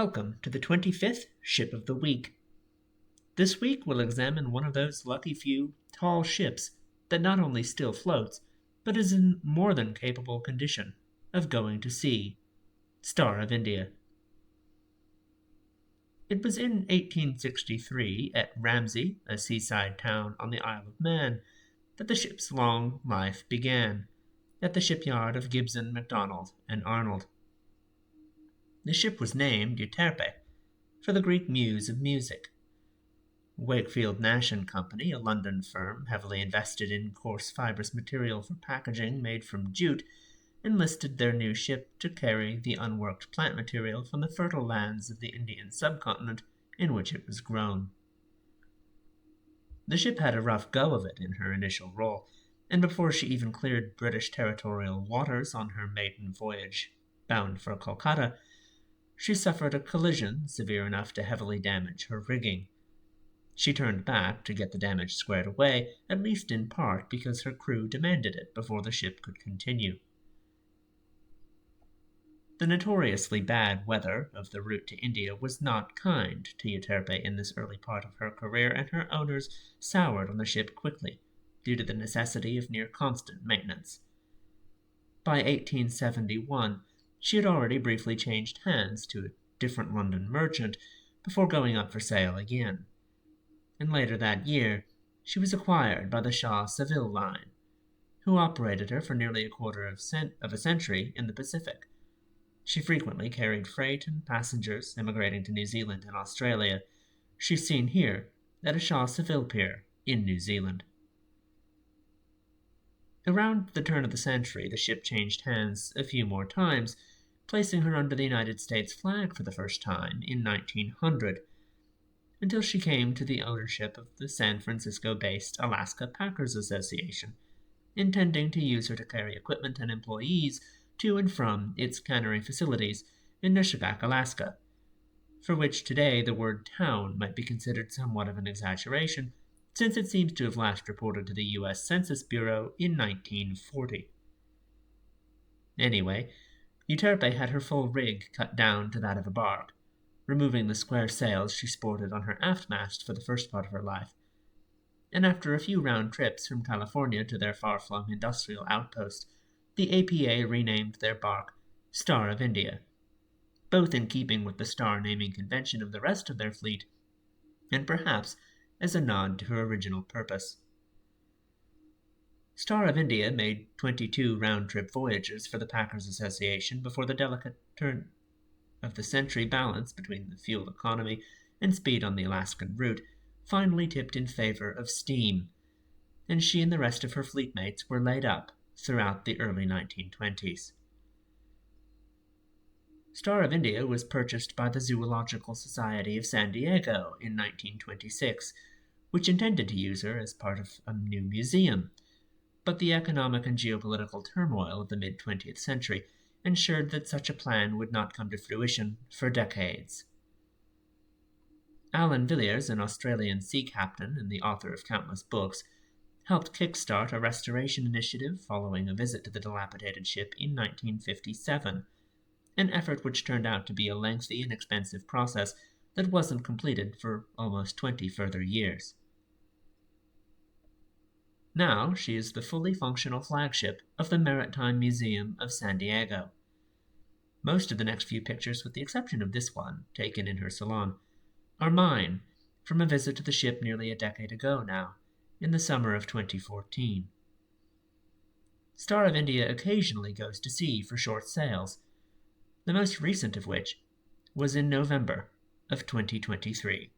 Welcome to the 25th Ship of the Week. This week we'll examine one of those lucky few tall ships that not only still floats, but is in more than capable condition of going to sea. Star of India. It was in 1863 at Ramsey, a seaside town on the Isle of Man, that the ship's long life began, at the shipyard of Gibson, MacDonald, and Arnold. The ship was named Euterpe, for the Greek muse of music. Wakefield Nash and Company, a London firm heavily invested in coarse fibrous material for packaging made from jute, enlisted their new ship to carry the unworked plant material from the fertile lands of the Indian subcontinent in which it was grown. The ship had a rough go of it in her initial role, and before she even cleared British territorial waters on her maiden voyage, bound for Calcutta, she suffered a collision severe enough to heavily damage her rigging. She turned back to get the damage squared away, at least in part because her crew demanded it before the ship could continue. The notoriously bad weather of the route to India was not kind to Euterpe in this early part of her career, and her owners soured on the ship quickly, due to the necessity of near constant maintenance. By 1871, she had already briefly changed hands to a different London merchant before going up for sale again. And later that year, she was acquired by the Shaw Seville Line, who operated her for nearly a quarter of a century in the Pacific. She frequently carried freight and passengers emigrating to New Zealand and Australia. She's seen here at a Shaw Seville pier in New Zealand. Around the turn of the century, the ship changed hands a few more times, placing her under the United States flag for the first time in 1900, until she came to the ownership of the San Francisco-based Alaska Packers Association, intending to use her to carry equipment and employees to and from its cannery facilities in Neshoback, Alaska, for which today the word town might be considered somewhat of an exaggeration, since it seems to have last reported to the U.S. Census Bureau in 1940. Anyway, Euterpe had her full rig cut down to that of a bark, removing the square sails she sported on her aft mast for the first part of her life, and after a few round trips from California to their far-flung industrial outpost, the APA renamed their bark Star of India, both in keeping with the star naming convention of the rest of their fleet, and perhaps as a nod to her original purpose. Star of India made 22 round-trip voyages for the Packers Association before the delicate turn of the century balance between the fuel economy and speed on the Alaskan route finally tipped in favor of steam, and she and the rest of her fleet mates were laid up throughout the early 1920s. Star of India was purchased by the Zoological Society of San Diego in 1926, which intended to use her as part of a new museum, but the economic and geopolitical turmoil of the mid-20th century ensured that such a plan would not come to fruition for decades. Alan Villiers, an Australian sea captain and the author of countless books, helped kickstart a restoration initiative following a visit to the dilapidated ship in 1957, an effort which turned out to be a lengthy and expensive process that wasn't completed for almost 20 further years. Now she is the fully functional flagship of the Maritime Museum of San Diego. Most of the next few pictures, with the exception of this one, taken in her salon, are mine from a visit to the ship nearly a decade ago now, in the summer of 2014. Star of India occasionally goes to sea for short sails, the most recent of which was in November of 2023.